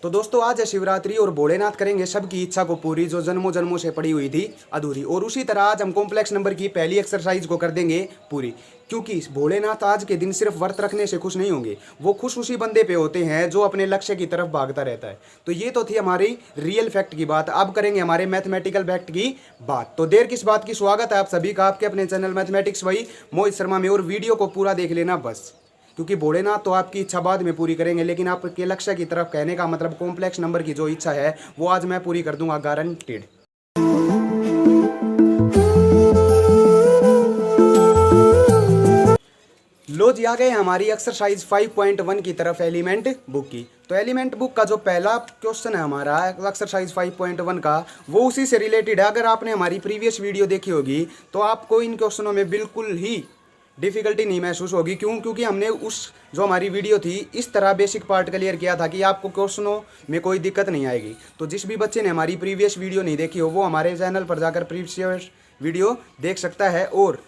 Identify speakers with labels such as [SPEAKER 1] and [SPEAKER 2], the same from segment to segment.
[SPEAKER 1] तो दोस्तों आज है शिवरात्रि और भोलेनाथ करेंगे सबकी इच्छा को पूरी जो जन्मों जन्मों से पड़ी हुई थी अधूरी। और उसी तरह आज हम कॉम्प्लेक्स नंबर की पहली एक्सरसाइज को कर देंगे पूरी, क्योंकि भोलेनाथ आज के दिन सिर्फ व्रत रखने से खुश नहीं होंगे, वो खुश उसी बंदे पे होते हैं जो अपने लक्ष्य की तरफ भागता रहता है। तो ये तो थी हमारी रियल फैक्ट की बात। अब करेंगे हमारे मैथमेटिकल फैक्ट की बात। तो देर किस बात की, स्वागत है आप सभी का आपके अपने चैनल मैथमेटिक्स वही मोहित शर्मा में। और वीडियो को पूरा देख लेना बस, क्योंकि भोलेनाथ तो आपकी इच्छा बाद में पूरी करेंगे, लेकिन आपके लक्ष्य की तरफ कहने का मतलब कॉम्प्लेक्स नंबर की जो इच्छा है वो आज मैं पूरी कर दूंगा, गारंटेड। लो जी, आ गए हमारी एक्सरसाइज 5.1 की तरफ एलिमेंट बुक की। तो एलिमेंट बुक का जो पहला क्वेश्चन है हमारा एक्सरसाइज 5.1 का, वो उसी से रिलेटेड है। अगर आपने हमारी प्रीवियस वीडियो देखी होगी तो आपको इन क्वेश्चनों में बिल्कुल ही डिफ़िकल्टी नहीं महसूस होगी। क्यों? क्योंकि हमने उस जो हमारी वीडियो थी इस तरह बेसिक पार्ट क्लियर किया था कि आपको क्वेश्चनों में कोई दिक्कत नहीं आएगी। तो जिस भी बच्चे ने हमारी प्रीवियस वीडियो नहीं देखी हो वो हमारे चैनल पर जाकर प्रीवियस वीडियो देख सकता है। और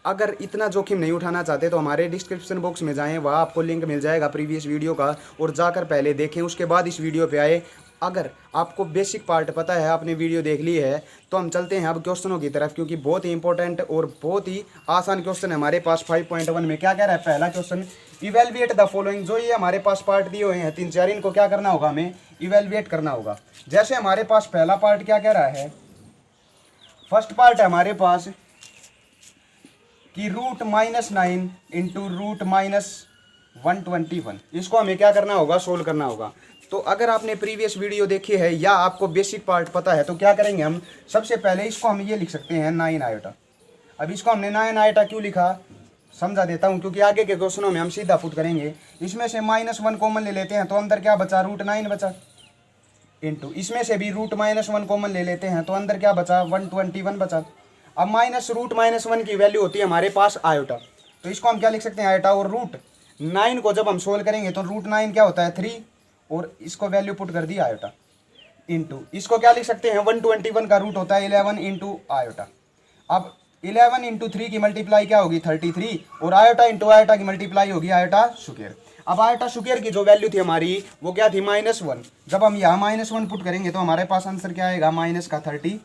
[SPEAKER 1] अगर इतना जोखिम नहीं उठाना चाहते तो हमारे डिस्क्रिप्शन बॉक्स में जाएं, वहाँ आपको लिंक मिल जाएगा प्रीवियस वीडियो का, और जाकर पहले देखें, उसके बाद इस वीडियो पे आए। अगर आपको बेसिक पार्ट पता है, आपने वीडियो देख ली है, तो हम चलते हैं अब क्वेश्चनों की तरफ, क्योंकि बहुत ही इंपॉर्टेंट और बहुत ही आसान क्वेश्चन है हमारे पास 5.1 में। क्या कह रहा है पहला क्वेश्चन? Evaluate the following. जो ये हमारे पास पार्ट दिए हुए हैं 3-4, इनको क्या करना होगा, हमें इवेलुएट करना होगा। जैसे हमारे पास पहला पार्ट क्या कह रहा है, फर्स्ट पार्ट है हमारे पास कि √-9 इंटू √-121। इसको हमें क्या करना होगा, सोल्व करना होगा। तो अगर आपने प्रीवियस वीडियो देखी है या आपको बेसिक पार्ट पता है तो क्या करेंगे हम, सबसे पहले इसको हम ये लिख सकते हैं 9 आयोटा। अब इसको हमने 9 आयोटा क्यों लिखा समझा देता हूँ, क्योंकि आगे के क्वेश्चनों में हम सीधा पुट करेंगे। इसमें से -1 कॉमन ले लेते हैं तो अंदर क्या बचा, √9 बचा, इंटू इसमें से भी √-1 कॉमन ले लेते हैं तो अंदर क्या बचा, 121 बचा। अब -√-1 की वैल्यू होती है हमारे पास आयोटा, तो इसको हम क्या लिख सकते हैं, आयोटा। और √9 को जब हम सोल्व करेंगे तो √9 क्या होता है, 3, और इसको वैल्यू पुट कर दी आयोटा, इंटू इसको क्या लिख सकते हैं, 121 का रूट होता है 11 इंटू आयोटा। अब 11 इंटू 3 की मल्टीप्लाई क्या होगी, 33, और आयोटा इंटू आयोटा की मल्टीप्लाई होगी आयोटा स्क्वायर। अब आयोटा स्क्वायर की जो वैल्यू थी हमारी वो क्या थी, -1। जब हम यहाँ -1 पुट करेंगे तो हमारे पास आंसर क्या आएगा, -30।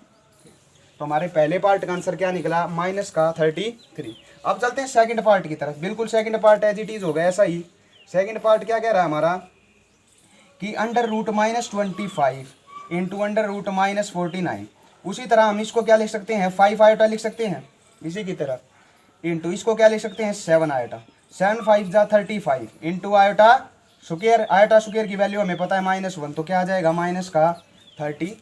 [SPEAKER 1] तो हमारे पहले पार्ट का आंसर क्या निकला, -33। अब चलते हैं सेकंड पार्ट की तरफ। बिल्कुल second part as it is होगा ऐसा ही। सेकंड पार्ट क्या कह रहा है हमारा कि √-25 इंटू √-49। उसी तरह हम इसको क्या लिख सकते हैं, 5 आयोटा लिख सकते हैं इसी की तरह, इंटू इसको क्या लिख सकते हैं, 7 आयोटा। 7 5 जा 35 into iota square. Iota square की वैल्यू हमें पता है -1, तो क्या आ जाएगा, -35।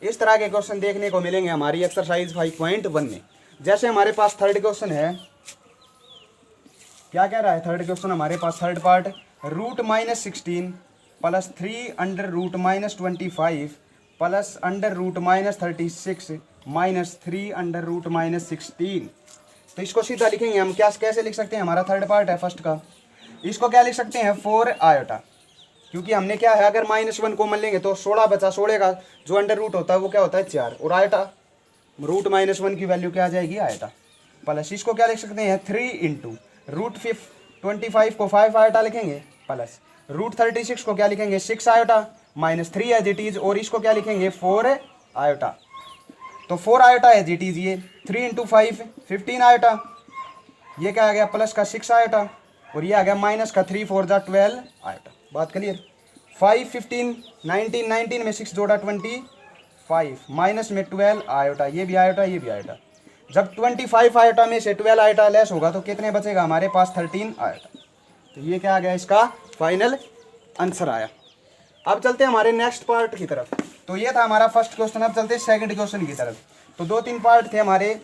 [SPEAKER 1] इस तरह के क्वेश्चन देखने को मिलेंगे हमारी एक्सरसाइज 5.1 में। जैसे हमारे पास थर्ड क्वेश्चन है, क्या कह रहा है थर्ड क्वेश्चन हमारे पास, third part √-16 plus 3 under √-25 plus under √-36 minus 3 under √-16। तो इसको सीधा लिखेंगे हम, क्या कैसे लिख सकते हैं, हमारा थर्ड पार्ट है फर्स्ट का, इसको क्या लिख सकते हैं, 4 आयोटा। क्योंकि हमने क्या है, अगर -1 कॉमन लेंगे तो 16 बचा, 16 का जो अंडर रूट होता है वो क्या होता है, 4, और आयोटा √-1 की वैल्यू क्या आ जाएगी, आयोटा। प्लस इसको क्या लिख सकते हैं, 3 इंटू √25 को 5 आयोटा लिखेंगे, प्लस √36 को क्या लिखेंगे, 6 आयोटा, -3 एज इट इज, और इसको क्या लिखेंगे, 4 आयोटा। तो 4 आयोटा एज इट इज, ये 3 इंटू 5 15 आयोटा, ये क्या आ गया, प्लस का 6 आयोटा, और ये आ गया माइनस का 3 4 जा 12 आयोटा। बात क्लियर। 5 15 19 19 में 6 जोड़ा 25, माइनस में 12 आयोटा, ये भी आयोटा ये भी आयोटा। जब 25 आयोटा में से 12 आयोटा लेस होगा तो कितने बचेगा हमारे पास, 13 आयोटा। तो ये क्या आ गया, इसका फाइनल आंसर आया। अब चलते हैं हमारे नेक्स्ट पार्ट की तरफ। तो ये था हमारा फर्स्ट क्वेश्चन। अब चलते हैं सेकंड क्वेश्चन की तरफ। तो 2-3 पार्ट थे हमारे,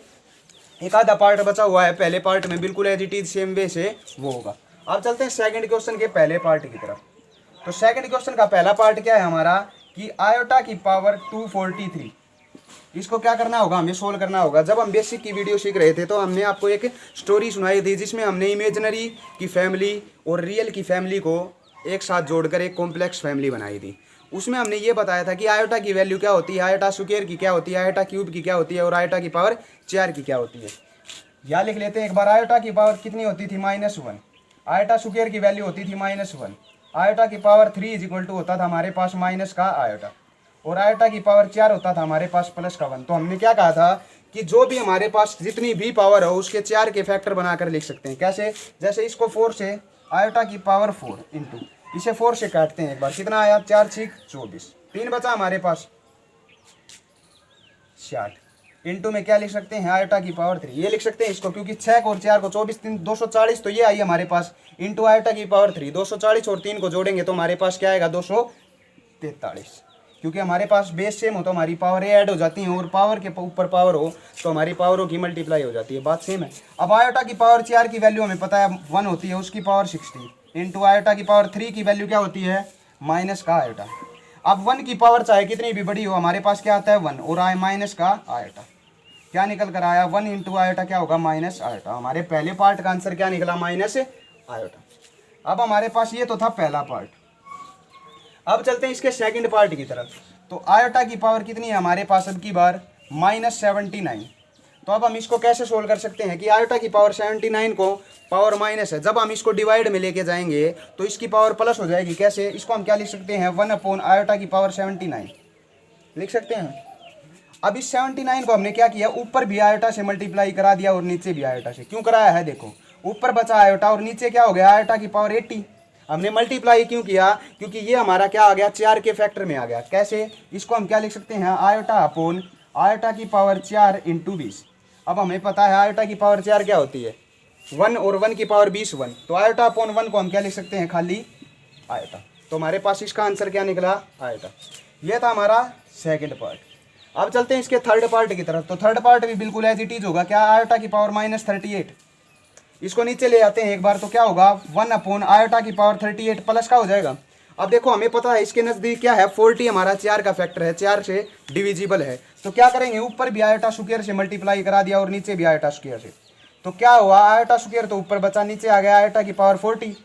[SPEAKER 1] एक आधा पार्ट बचा हुआ है पहले पार्ट में, बिल्कुल as it is same way से वो होगा। अब चलते हैं सेकंड क्वेश्चन के पहले पार्ट की तरफ। तो सेकंड क्वेश्चन का पहला पार्ट क्या है हमारा कि आयोटा की पावर 243, इसको क्या करना होगा, हमें सोल्व करना होगा। जब हम बेसिक की वीडियो सीख रहे थे तो हमने आपको एक स्टोरी सुनाई थी जिसमें हमने इमेजिनरी की फैमिली और रियल की फैमिली को एक साथ जोड़कर एक कॉम्प्लेक्स फैमिली बनाई थी। उसमें हमने ये बताया था कि आयोटा की वैल्यू क्या होती है, आयोटा स्क्वायर की क्या होती है, आयोटा क्यूब की क्या होती है, और आयोटा की पावर 4 की क्या होती है। यहाँ लिख लेते हैं एक बार, आयोटा की पावर कितनी होती थी, -1, आयोटा स्क्वायर की वैल्यू होती थी -1, आयोटा की पावर 3 इज इक्वल टू होता था हमारे पास माइनस का आयोटा, और आयोटा की पावर 4 होता था हमारे पास प्लस का 1। तो हमने क्या कहा था कि जो भी हमारे पास जितनी भी पावर हो उसके 4 के फैक्टर बनाकर लिख सकते हैं। कैसे? जैसे इसको 4 से आयोटा की पावर 4 इंटू, इसे 4 से काटते हैं एक बार, कितना आया 4 6 24, 3 बचा हमारे पास 60, इंटू में क्या लिख सकते हैं आयोटा की पावर 3, ये लिख सकते हैं इसको, क्योंकि 6 और 4 को 24 3 240, तो ये आई हमारे पास इंटू आयोटा की पावर 3, 240 और 3 को जोड़ेंगे तो हमारे पास क्या आएगा 243, क्योंकि हमारे पास बेस सेम हो तो हमारी पावर ऐड हो जाती है, और पावर के ऊपर पावर हो तो हमारी पावरों की मल्टीप्लाई हो जाती है, बात सेम है। अब आयोटा की पावर 4 की वैल्यू हमें पता है 1 होती है, उसकी पावर 60, इंटू आयोटा की पावर 3 की वैल्यू क्या होती है माइनस का आयोटा। अब 1 की पावर चाहे कितनी भी बड़ी हो हमारे पास क्या आता है 1, और आए माइनस का आयोटा, क्या निकल कर आया 1 इंटू आयोटा क्या होगा माइनस आयोटा। हमारे पहले पार्ट का आंसर क्या निकला माइनस आयोटा। अब हमारे पास ये तो था पहला पार्ट, अब चलते हैं इसके सेकंड पार्ट की तरफ। तो आयोटा की पावर कितनी है हमारे पास अब की बार -79। तो अब हम इसको कैसे सोल्व कर सकते हैं कि आयोटा की पावर 79 को पावर माइनस है, जब हम इसको डिवाइड में लेके जाएंगे तो इसकी पावर प्लस हो जाएगी। कैसे? इसको हम क्या लिख सकते हैं 1 आयोटा की पावर 79 लिख सकते हैं। अब इस 79 को हमने क्या किया, ऊपर भी आयोटा से मल्टीप्लाई करा दिया और नीचे भी आयोटा से। क्यों कराया है? देखो ऊपर बचा आयोटा और नीचे क्या हो गया आयोटा की पावर 80। हमने मल्टीप्लाई क्यों किया? क्योंकि ये हमारा क्या आ गया 4 के फैक्टर में आ गया। कैसे? इसको हम क्या लिख सकते हैं आयोटा अपॉन आयोटा की पावर 4 इंटू 20। अब हमें पता है आयोटा की पावर 4 क्या होती है 1, और 1 की पावर 20 1, तो आयोटा अपॉन 1 को हम क्या लिख सकते हैं खाली आयोटा। तो हमारे पास इसका आंसर क्या निकला आयोटा। यह था हमारा सेकेंड पार्ट। अब चलते हैं इसके थर्ड पार्ट की तरफ। तो थर्ड पार्ट भी बिल्कुल एज इट इज होगा, क्या आयोटा की पावर -38। इसको नीचे ले आते हैं एक बार, तो क्या होगा 1 आयोटा की पावर 38 प्लस का हो जाएगा। अब देखो हमें पता है इसके नज़दीक क्या है 40 हमारा 4 का फैक्टर है, 4 से डिविजिबल है। तो क्या करेंगे ऊपर भी आयोटा स्क्वायर से मल्टीप्लाई करा दिया और नीचे भी आयोटा स्क्वायर से। तो क्या हुआ आयोटा स्क्वायर तो ऊपर बचा, नीचे आ गया आयोटा की पावर 40।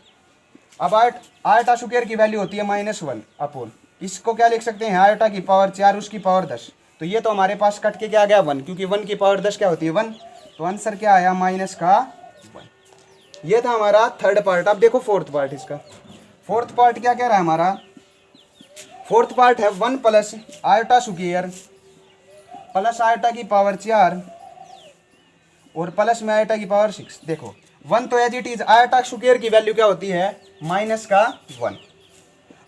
[SPEAKER 1] अब आयोटा स्क्वायर की वैल्यू होती है -1 अपॉन, इसको क्या लिख सकते हैं आयोटा की पावर 4 उसकी पावर 10। तो ये तो हमारे पास कट के क्या आ गया 1, क्योंकि 1 की पावर 10 क्या होती है 1। तो आंसर क्या आया -1। ये था हमारा थर्ड पार्ट। अब देखो फोर्थ पार्ट इसका। फोर्थ पार्ट क्या कह रहा है हमारा, फोर्थ पार्ट है 1 plus iota square plus iota की पावर 4 और प्लस में आयोटा की पावर 6। देखो 1 तो as it is iota square की वैल्यू क्या होती है -1,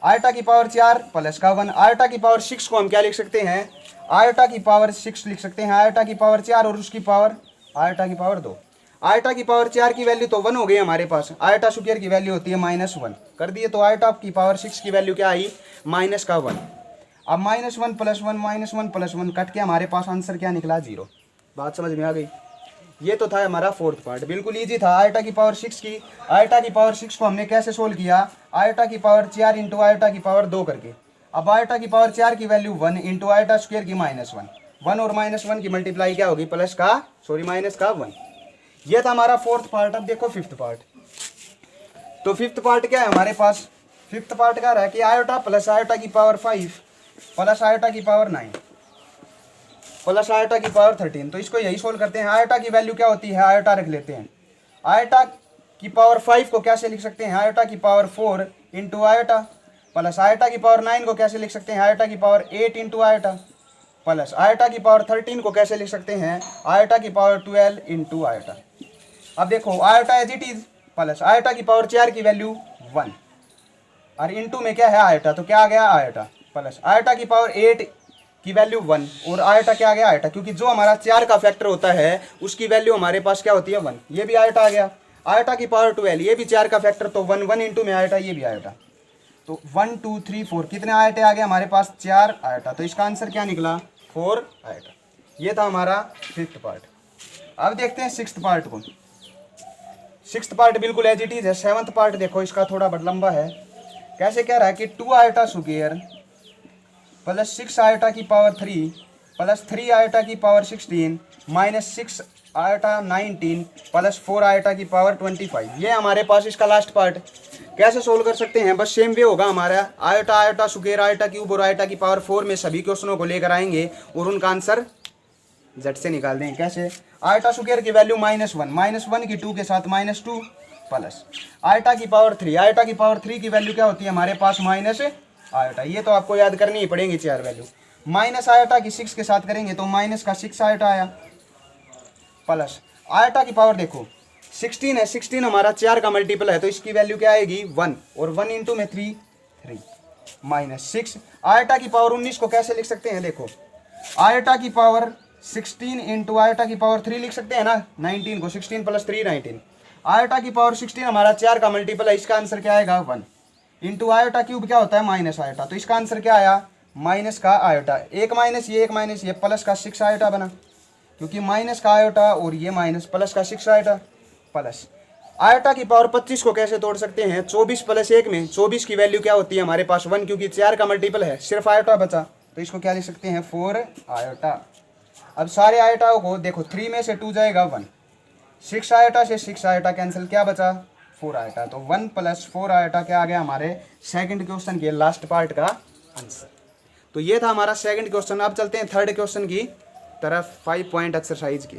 [SPEAKER 1] आयोटा की पावर 4 प्लस का 1, आयोटा की पावर 6 को हम क्या लिख सकते हैं आयोटा की पावर 6 लिख सकते हैं, आयोटा की पावर 4 और उसकी पावर आयोटा की पावर 2। आयोटा की पावर 4 की वैल्यू तो 1 हो गई हमारे पास, आयोटा स्क्वायर की वैल्यू होती है -1 कर दिए। तो आयोटा की पावर 6 की वैल्यू क्या आई -1। अब -1 प्लस 1 -1 प्लस 1 कट के हमारे पास आंसर क्या निकला 0। बात समझ में आ गई। ये तो था हमारा फोर्थ पार्ट, बिल्कुल ईजी था। आयोटा की पावर 6 की, आयोटा की पावर 6 को हमने कैसे सोल्व किया आयोटा की पावर 4 इंटू आयोटा की पावर 2 करके। अब आयोटा की पावर 4 की वैल्यू 1 इंटू आयोटा स्क्वायर की -1, 1 और -1 की मल्टीप्लाई क्या होगी प्लस का माइनस का 1। ये था हमारा फोर्थ पार्ट। अब देखो फिफ्थ पार्ट। तो फिफ्थ पार्ट क्या है हमारे पास, फिफ्थ पार्ट क्या रहा है कि आयोटा प्लस आयोटा की पावर 5 प्लस आयोटा की पावर 9 प्लस आयोटा की पावर 13। तो इसको यही सोल्व करते हैं। आयोटा की वैल्यू क्या होती है आयोटा रख लेते हैं। आयोटा की पावर 5 को कैसे लिख सकते हैं आयोटा की power 4 into iota, plus iota की पावर 9 को कैसे लिख सकते हैं आयोटा की power 8 into iota, plus iota की पावर 13 को कैसे लिख सकते हैं आयोटा की पावर 12 इंटू आयोटा। अब देखो iota as it is plus iota की पावर 4 की वैल्यू 1 और इंटू में क्या है आयोटा, तो क्या आ गया आयोटा, प्लस आयोटा की पावर 8 की वैल्यू 1 और आयोटा क्या आ गया आयोटा, क्योंकि जो हमारा 4 का फैक्टर होता है उसकी वैल्यू हमारे पास क्या होती है 1। ये भी आयोटा आ गया। आयोटा की पावर 12 ये भी 4 का फैक्टर तो 1 1 इंटू में आयोटा, ये भी आयोटा। तो 1 2 3 4 कितने आयोटे आ गए हमारे पास 4 आयोटा। तो इसका आंसर क्या निकला 4 आयोटा। ये था हमारा फिफ्थ पार्ट। अब देखते हैं सिक्स्थ पार्ट को। सिक्स्थ पार्ट बिल्कुल एज इट इज है। सेवंथ पार्ट देखो इसका थोड़ा बड़ा लंबा है। कैसे कह रहा है कि 2 आयोटा स्क्वायर प्लस 6 आयोटा की पावर 3 प्लस 3 आयोटा की power 16 minus 6 iota 19 plus 4 iota की पावर 25। ये हमारे पास इसका लास्ट पार्ट। कैसे सोल्व कर सकते हैं, बस सेम वे होगा हमारा। Iota iota square iota cube और आयोटा की पावर 4 में सभी क्वेश्चनों को लेकर आएंगे और उनका आंसर झट से निकाल देंगे। कैसे, आयोटा स्क्वायर की वैल्यू -1 की 2 के साथ -2 प्लस आयटा की पावर 3, आयटा की पावर 3 की वैल्यू क्या होती है हमारे पास माइनस आयटा, ये तो आपको याद करनी ही पड़ेगी चार वैल्यू। माइनस आयटा की 6 के साथ करेंगे तो माइनस का 6 आयटा आया, प्लस आयटा की पावर देखो 16 है, 16 हमारा 4 का मल्टीपल है तो इसकी वैल्यू क्या आएगी 1, और 1 इंटू में 3 3 माइनस 6। आयटा की पावर 19 को कैसे लिख सकते हैं, देखो आयटा की पावर 16 इंटू आयटा की पावर 3 लिख सकते हैं ना, 19 को 16 प्लस 3 19। आयटा की पावर 16 हमारा 4 का मल्टीपल है, इसका आंसर क्या आएगा 1, इंटू आयटा क्यूब क्या होता है माइनस आयटा, तो इसका आंसर क्या आया माइनस का आयटा, एक माइनस ये प्लस का 6 आयटा बना, क्योंकि माइनस का आयटा और ये माइनस प्लस का 6 आयटा। प्लस आयटा की पावर 25 को कैसे तोड़ सकते हैं, 24 प्लस 1 में 24 की वैल्यू क्या होती है हमारे पास 1, क्योंकि 4 का मल्टीपल है, सिर्फ आयटा बचा तो इसको क्या लिख सकते हैं 4 आयटा। अब सारे आयटाओं को देखो 3 में से 2 जाएगा 1, 6 आयटा से 6 आयटा कैंसिल, क्या बचा 4 आयटा, तो 1 प्लस 4 आयटा क्या आ गया हमारे सेकंड क्वेश्चन के लास्ट पार्ट का आंसर। तो ये था हमारा सेकंड क्वेश्चन। अब चलते हैं थर्ड क्वेश्चन की तरफ, 5 पॉइंट एक्सरसाइज की।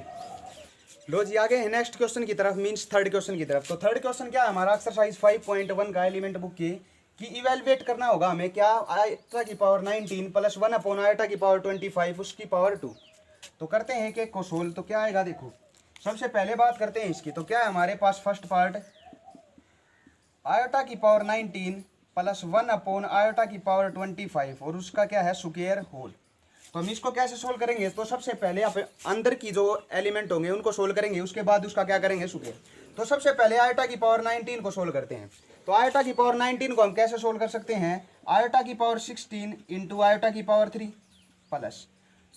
[SPEAKER 1] लो जी आगे है नेक्स्ट क्वेश्चन की तरफ, मींस थर्ड क्वेश्चन की तरफ। तो थर्ड क्वेश्चन क्या है हमारा एक्सरसाइज 5.1 का एलिमेंट बुक की कि इवेलुएट करना होगा हमें क्या आयटा की पावर 19 प्लस 1 अपॉन आयटा की पावर 25 उसकी पावर 2। तो करते हैं कि को सोल्व, तो क्या आएगा देखो सबसे पहले बात करते हैं इसकी। तो क्या है हमारे पास फर्स्ट पार्ट आयटा की पावर 19 प्लस 1 अपॉन आयटा की पावर 25 और उसका क्या है स्क्वायर होल। तो हम इसको कैसे सोल्व करेंगे, तो सबसे पहले आप अंदर की जो एलिमेंट होंगे उनको सोल्व करेंगे, उसके बाद उसका क्या करेंगे स्क्वायर। तो सबसे पहले आयटा की पावर 19 को सोल्व करते हैं। तो आयटा की पावर 19 को हम कैसे सोल्व कर सकते हैं, आयटा की पावर 16 इंटू आयटा की पावर 3 प्लस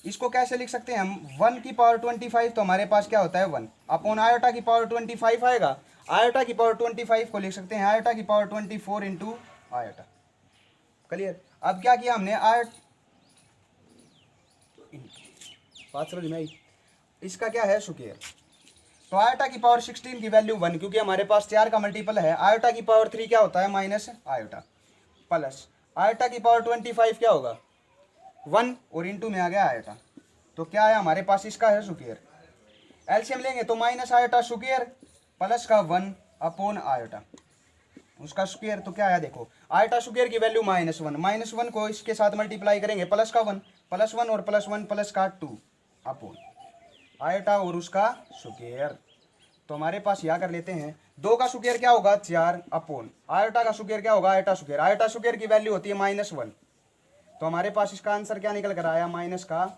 [SPEAKER 1] इसको कैसे लिख सकते हैं हम 1 की पावर 25, तो हमारे पास क्या होता है 1 अपॉन आयटा की पावर 25 आएगा, आयटा की पावर 25 को लिख सकते हैं आयटा की पावर 24 इंटू आयटा। क्लियर। अब क्या किया हमने बात समझ में आई, इसका क्या है स्क्वायर। तो आयटा की पावर 16 की वैल्यू 1, क्योंकि हमारे पास 4 का मल्टीपल है, आयटा की पावर 3 क्या होता है माइनस आयटा, प्लस आयटा की पावर 25 क्या होगा 1 और इंटू में आ गया आयटा, तो क्या है हमारे पास इसका है स्क्वायर। एलसीएम लेंगे तो माइनस आयटा स्क्वायर प्लस का 1 अपॉन आयटा उसका स्क्वायर, तो क्या आया देखो आयटा स्क्वायर की वैल्यू -1 को इसके साथ मल्टीप्लाई करेंगे प्लस का 1 प्लस 1 और प्लस 1 प्लस का 2 अपॉन आयटा और उसका स्क्वायर। तो हमारे पास यहाँ कर लेते हैं 2 का स्क्वायर क्या होगा 4 अपॉन आयटा का स्क्वायर क्या होगा आयटा स्क्वायर, आयटा स्क्वायर की वैल्यू होती है -1, तो हमारे पास इसका आंसर क्या निकल कर आया -4।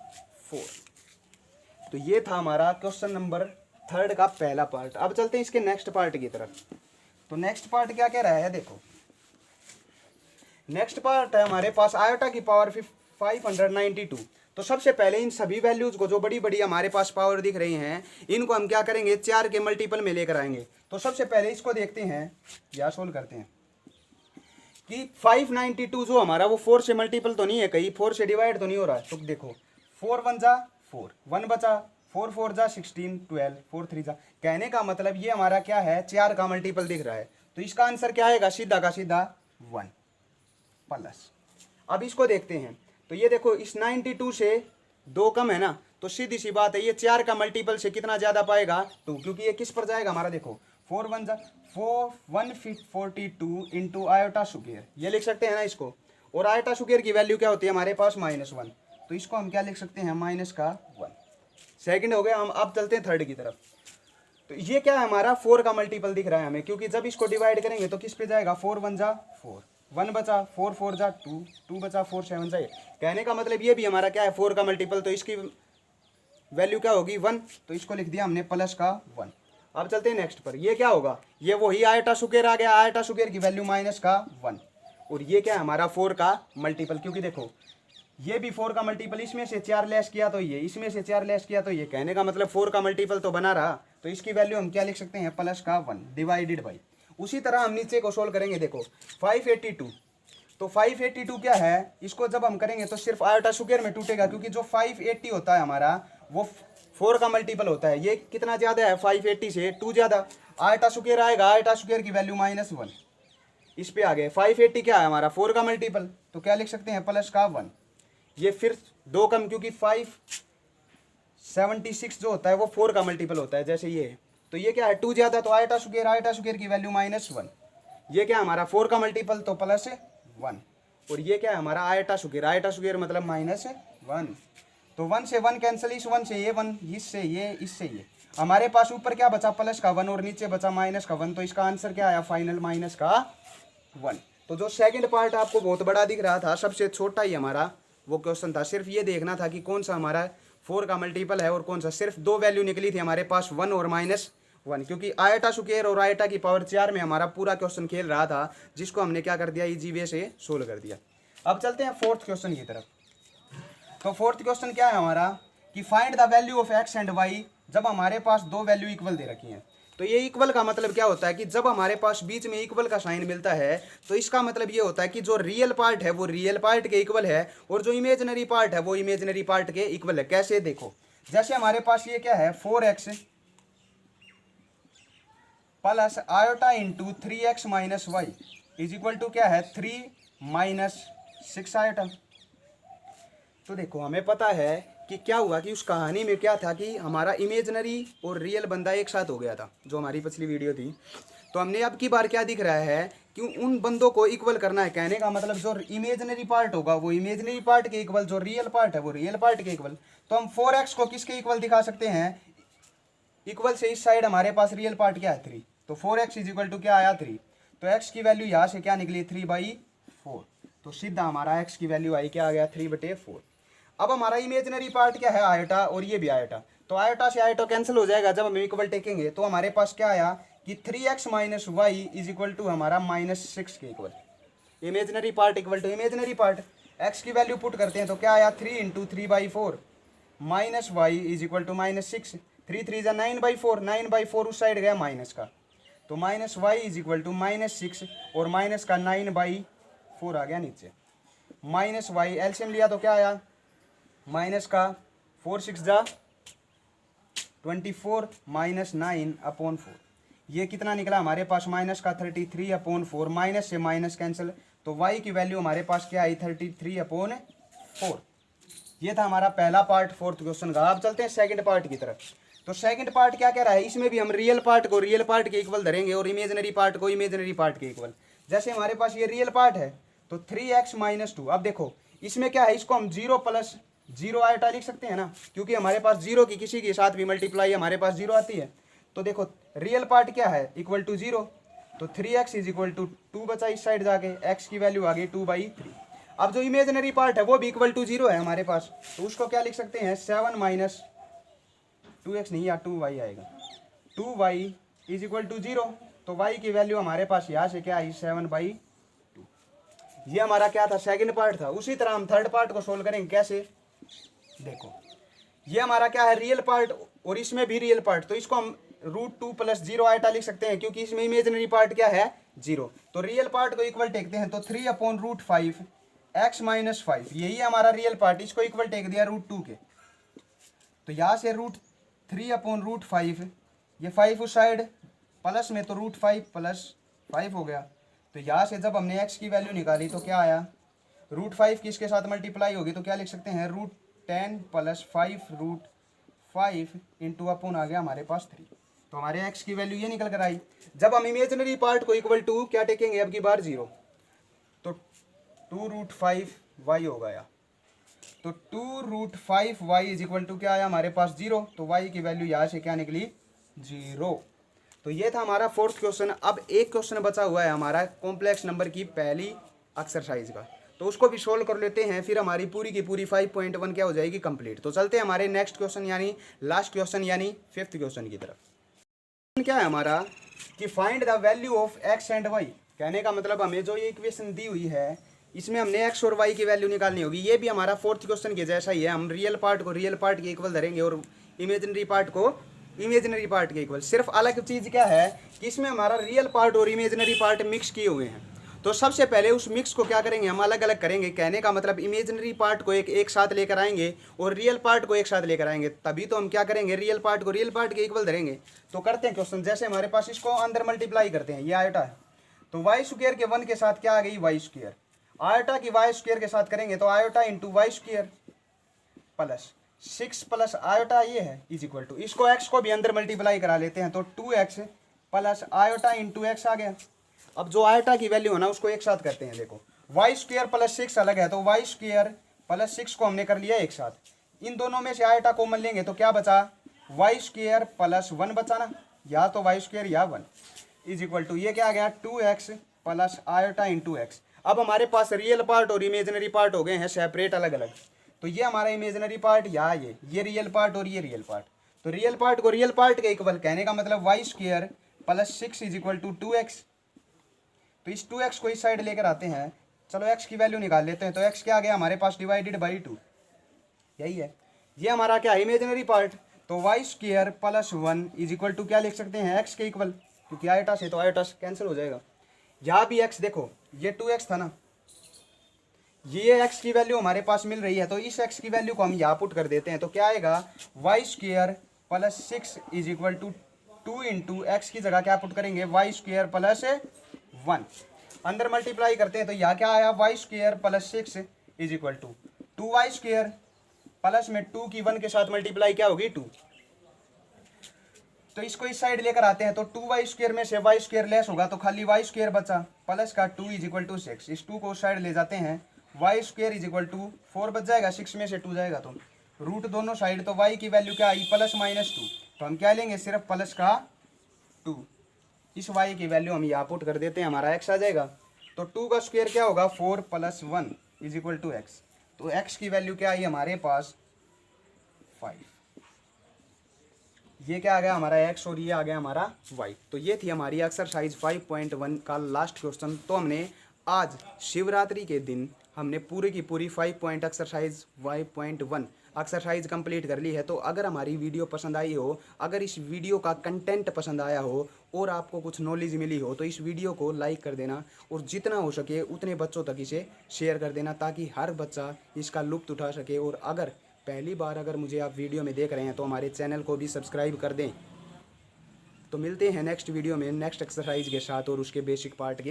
[SPEAKER 1] तो ये था हमारा क्वेश्चन नंबर थर्ड का पहला पार्ट। अब चलते हैं इसके नेक्स्ट पार्ट की तरफ। तो नेक्स्ट पार्ट क्या कह रहा है देखो, नेक्स्ट पार्ट है हमारे पास आयटा की पावर 592। तो सबसे पहले इन सभी वैल्यूज को जो बड़ी बड़ी हमारे पास पावर दिख रही हैं इनको हम क्या करेंगे 4 के मल्टीपल में लेकर आएंगे। तो सबसे पहले इसको देखते हैं या सोल्व करते हैं कि 592 जो हमारा वो 4 से मल्टीपल तो नहीं है, कहीं 4 से डिवाइड तो नहीं हो रहा है। तो देखो 4 1 जा 4, 1 बचा, 4 4 जा 16, 12, 4 3 जा, कहने का मतलब ये हमारा क्या है 4 का मल्टीपल दिख रहा है, तो इसका आंसर क्या आएगा सीधा का सीधा 1 प्लस। अब इसको देखते हैं तो ये देखो इस 92 से 2 कम है ना, तो सीधी सी बात है ये 4 का मल्टीपल से कितना ज्यादा पाएगा 2, क्योंकि ये किस पर जाएगा हमारा देखो 4 1 जा 142 इंटू आयोटा स्क्वायर, ये लिख सकते हैं ना इसको, और आयोटा स्क्वायर की वैल्यू क्या होती है हमारे पास -1, तो इसको हम क्या लिख सकते हैं -1। सेकंड हो गया। हम अब चलते हैं थर्ड की तरफ। तो ये क्या है हमारा 4 का मल्टीपल दिख रहा है हमें, क्योंकि जब इसको डिवाइड करेंगे तो किस पे जाएगा 4 1 जा 4, 1 बचा, 4 4 जा 2, 2 बचा, 4 7 जा 8, कहने का मतलब ये भी हमारा क्या है 4 का मल्टीपल, तो इसकी वैल्यू क्या होगी 1, तो इसको लिख दिया हमने प्लस का 1। अब चलते हैं नेक्स्ट पर, ये क्या होगा ये वही आयटा स्क्वायर आ गया, आयटा स्क्वायर की वैल्यू -1, और ये क्या है हमारा 4 का मल्टीपल, क्योंकि देखो ये भी 4 का मल्टीपल, इसमें से 4 लेस किया तो ये, इसमें से 4 लेस किया तो ये, कहने का मतलब 4 का मल्टीपल तो बना रहा, तो इसकी वैल्यू हम क्या लिख सकते हैं प्लस का 1 डिवाइडेड बाई। उसी तरह हम नीचे को सोल्व करेंगे, देखो 582, तो 582 क्या है, इसको जब हम करेंगे तो सिर्फ आयटा स्क्वायर में टूटेगा, क्योंकि जो 580 होता है हमारा वो 4 का मल्टीपल होता है, ये कितना ज्यादा है 580 से 2 ज्यादा, आयटा स्क्वायर आएगा, आयटा स्क्वायर की वैल्यू -1, इस पे आ गए 580 क्या है हमारा 4 का मल्टीपल, तो क्या लिख सकते हैं प्लस का 1, ये फिर 2 कम, क्योंकि 576 जो होता है वो 4 का मल्टीपल होता है, जैसे ये तो ये क्या है 2 ज़्यादा, तो आयटा स्क्वायर की वैल्यू -1। ये क्या है हमारा 4 का मल्टीपल तो +1, और ये क्या है हमारा आयटा स्क्वायर मतलब -1। तो 1 से 1 कैंसिल, इस 1 से ये 1, इससे ये हमारे पास ऊपर क्या बचा +1 और नीचे बचा -1, तो इसका आंसर क्या आया फाइनल -1। तो जो सेकंड पार्ट आपको बहुत बड़ा दिख रहा था, सबसे छोटा ही हमारा वो क्वेश्चन था। सिर्फ ये देखना था कि कौन सा हमारा 4 का मल्टीपल है और कौन सा। सिर्फ 2 वैल्यू निकली थी हमारे पास, 1 और -1, क्योंकि आयटा स्क्वायर और आयटा की पावर 4 में हमारा पूरा क्वेश्चन खेल रहा था, जिसको हमने क्या कर दिया, इजी वे से सोल्व कर दिया। अब चलते हैं फोर्थ क्वेश्चन की तरफ। तो फोर्थ क्वेश्चन क्या है हमारा कि find the value of x and y, जब हमारे पास दो वैल्यू इक्वल दे रखी हैं। तो ये इक्वल का मतलब क्या होता है कि जब हमारे पास बीच में इक्वल का साइन मिलता है, तो इसका मतलब ये होता है कि जो रियल पार्ट है वो रियल पार्ट के इक्वल है, और जो इमेजिनरी पार्ट है वो इमेजिनरी पार्ट के इक्वल है। कैसे, देखो, जैसे हमारे पास ये क्या है 4x plus iota into 3x minus y is equal to क्या है 3 - 6 आयोटा। तो देखो हमें पता है कि क्या हुआ कि उस कहानी में क्या था कि हमारा इमेजिनरी और रियल बंदा एक साथ हो गया था, जो हमारी पिछली वीडियो थी। तो हमने अब की बार क्या दिख रहा है कि उन बंदों को इक्वल करना है। कहने का मतलब जो इमेजिनरी पार्ट होगा वो इमेजिनरी पार्ट के इक्वल, जो रियल पार्ट है वो रियल पार्ट के इक्वल। तो हम 4x को किसके इक्वल दिखा सकते हैं, इक्वल से इस साइड हमारे पास रियल पार्ट क्या है 3, तो 4x इज इक्वल टू क्या आया 3। तो x की वैल्यू यहाँ से क्या निकली 3/4। तो सीधा हमारा x की वैल्यू आई क्या आ गया 3/4। अब हमारा इमेजिनरी पार्ट क्या है आयोटा, और ये भी आयोटा। तो आयोटा से आयोटा कैंसिल हो जाएगा जब हम इक्वल टेकेंगे। तो हमारे पास क्या आया कि 3x minus y is equal to हमारा -6 के equal. Imaginary part equal to imaginary part. x की वैल्यू पुट करते हैं तो क्या आया 3 × 3/4 minus y is equal to -6। 3 3 जा 9/4, 9/4 उस साइड गया माइनस का, तो minus y is equal to -6 और माइनस का 9/4 आ गया नीचे। माइनस वाई एलसीएम लिया तो क्या आया माइनस का 4 6 जा 24 माइनस 9/4। ये कितना निकला हमारे पास माइनस का 33/4। माइनस से माइनस कैंसिल, तो y की वैल्यू हमारे पास क्या आई 33/4। ये था हमारा पहला पार्ट फोर्थ क्वेश्चन का। अब चलते हैं सेकंड पार्ट की तरफ। तो सेकंड पार्ट क्या कह रहा है, इसमें भी हम रियल पार्ट को रियल पार्ट के इक्वल धरेंगे और इमेजिनरी पार्ट को इमेजिनरी पार्ट के इक्वल। जैसे हमारे पास ये रियल पार्ट है तो 3x - 2। अब देखो इसमें क्या है, इसको हम 0 + 0 आयोटा लिख सकते हैं ना, क्योंकि हमारे पास 0 की किसी के साथ भी मल्टीप्लाई हमारे पास 0 आती है। तो देखो रियल पार्ट क्या है इक्वल टू 0, तो 3x इज इक्वल टू 2 बचा इस साइड जाके, x की वैल्यू आ गई 2/3। अब जो इमेजिनरी पार्ट है वो भी इक्वल टू 0 है हमारे पास, तो उसको क्या लिख सकते हैं 7 - 2x नहीं, या 2y आएगा। 2y इज इक्वल टू 0, तो y की वैल्यू हमारे पास यहाँ से क्या आई 7/2। ये हमारा क्या था सेकंड पार्ट था। उसी तरह हम थर्ड पार्ट को सोल्व करेंगे। कैसे, देखो ये हमारा क्या है रियल पार्ट और इसमें भी रियल पार्ट, तो इसको हम √2 + 0 आयोटा लिख सकते हैं, क्योंकि इसमें इमेजिनरी पार्ट क्या है 0। तो रियल पार्ट को इक्वल टेकते हैं तो 3/√5 x - 5, यही हमारा रियल पार्ट, इसको इक्वल टेक दिया √2 के। तो यहाँ से √3/√5, ये 5 उस साइड प्लस में, तो √5 + 5 हो गया। तो यहाँ से जब हमने x की वैल्यू निकाली तो क्या आया, √5 किसके साथ मल्टीप्लाई होगी, तो क्या लिख सकते हैं √10 + 5 इंटू अपॉन आ गया हमारे पास 3। तो हमारे x की वैल्यू ये निकल कर आई। जब हम इमेजिनरी पार्ट को इक्वल टू क्या टेकेंगे अब की बार 0, तो 2√5y हो गया। तो 2√5y इज इक्वल टू क्या आया हमारे पास 0, तो y की वैल्यू यहाँ से क्या निकली 0। तो ये था हमारा फोर्थ क्वेश्चन। अब एक क्वेश्चन बचा हुआ है हमारा कॉम्प्लेक्स नंबर की पहली एक्सरसाइज का, तो उसको भी सोल्व कर लेते हैं, फिर हमारी पूरी की पूरी 5.1 क्या हो जाएगी कंप्लीट। तो चलते हैं हमारे नेक्स्ट क्वेश्चन यानी लास्ट क्वेश्चन यानी फिफ्थ क्वेश्चन की तरफ। क्या है हमारा कि find the value of x and y। कहने का मतलब हमें जो ये इक्वेशन दी हुई है इसमें हमने x और y की वैल्यू निकालनी होगी। ये भी हमारा फोर्थ क्वेश्चन के जैसा ही है, हम रियल पार्ट को रियल पार्ट के इक्वल धरेंगे और इमेजिनरी पार्ट को इमेजिनरी पार्ट के इक्वल। सिर्फ अलग चीज़ क्या है कि इसमें हमारा रियल पार्ट और इमेजिनरी पार्ट मिक्स किए हुए हैं। तो सबसे पहले उस मिक्स को क्या करेंगे हम अलग अलग करेंगे। कहने का मतलब इमेजिनरी पार्ट को एक साथ लेकर आएंगे और रियल पार्ट को एक साथ लेकर आएंगे, तभी तो हम क्या करेंगे रियल पार्ट को रियल पार्ट के इक्वल धरेंगे। तो करते हैं क्वेश्चन, जैसे हमारे पास इसको अंदर मल्टीप्लाई करते हैं, ये आयोटा है तो y² के 1 के साथ क्या आ गई y², आयोटा की y² के साथ करेंगे तो iota into y² plus 6 plus iota ये है इज इक्वल टू, इसको x को भी अंदर मल्टीप्लाई करा लेते हैं तो 2x plus iota into x आ गया। अब जो आयोटा की वैल्यू है ना उसको एक साथ करते हैं। देखो वाई स्क्वायर प्लस 6 अलग है तो वाई स्क्वायर प्लस 6 को हमने कर लिया एक साथ, इन दोनों में से आयोटा कॉमन लेंगे तो क्या बचा, वाई स्क्वायर प्लस 1 बचा ना, या तो वाई स्क्वायर या 1 इज इक्वल टू ये क्या आ गया 2x plus iota into x. अब हमारे पास रियल पार्ट और इमेजनरी पार्ट हो गए हैं सेपरेट अलग अलग, तो ये हमारा इमेजनरी पार्ट या ये रियल पार्ट और ये रियल पार्ट, तो रियल पार्ट को रियल पार्ट के इक्वल कहने का मतलब y square plus 6 is equal to 2x। तो इस 2x को इस साइड लेकर आते हैं, चलो x की वैल्यू निकाल लेते हैं, तो x क्या आ गया हमारे पास डिवाइडेड बाई 2, यही है ये हमारा क्या इमेजनरी पार्ट। तो y square plus 1 is equal to क्या लिख सकते हैं x के इक्वल, क्योंकि आयोटा से तो आयोटा कैंसिल हो जाएगा। यहाँ भी x देखो ये 2x था ना, ये x की वैल्यू हमारे पास मिल रही है तो इस x की वैल्यू को हम यहाँ पुट कर देते हैं तो क्या आएगा y square plus 6 is equal to 2 into x की जगह क्या पुट करेंगे वाई स्क्वायर प्लस 1, अंदर मल्टीप्लाई करते हैं तो यहाँ क्या आया y square plus 6 is equal to 2y square plus में 2 की 1 के साथ मल्टीप्लाई क्या होगी 2, तो इसको इस साइड लेकर आते हैं तो 2y स्क्वायर में से y स्क्वायर लेस होगा तो खाली y स्क्वायर बचा प्लस का 2 इज इक्वल टू 6, इस 2 को उस साइड ले जाते हैं y square is equal to 4 बच जाएगा, 6 में से 2 जाएगा तो रूट दोनों साइड, तो y की वैल्यू क्या आई प्लस माइनस 2, तो हम क्या लेंगे सिर्फ प्लस का 2, इस y की वैल्यू हम यहाँ पुट कर देते हैं हमारा x आ जाएगा। तो 2 का स्क्वायर क्या होगा 4 plus 1 is equal to x, तो x की वैल्यू क्या आई हमारे पास 5, ये क्या आ गया हमारा x और ये आ गया हमारा y। तो ये थी हमारी एक्सरसाइज 5.1 का लास्ट क्वेश्चन। तो हमने आज शिवरात्रि के दिन हमने पूरी की पूरी 5 पॉइंट एक्सरसाइज 5.1 एक्सरसाइज कंप्लीट कर ली है। तो अगर हमारी वीडियो पसंद आई हो, अगर इस वीडियो का कंटेंट पसंद आया हो और आपको कुछ नॉलेज मिली हो तो इस वीडियो को लाइक कर देना और जितना हो सके उतने बच्चों तक इसे शेयर कर देना ताकि हर बच्चा इसका लुत्फ़ उठा सके। और अगर पहली बार अगर मुझे आप वीडियो में देख रहे हैं तो हमारे चैनल को भी सब्सक्राइब कर दें। तो मिलते हैं नेक्स्ट वीडियो में नेक्स्ट एक्सरसाइज के साथ और उसके बेसिक पार्ट के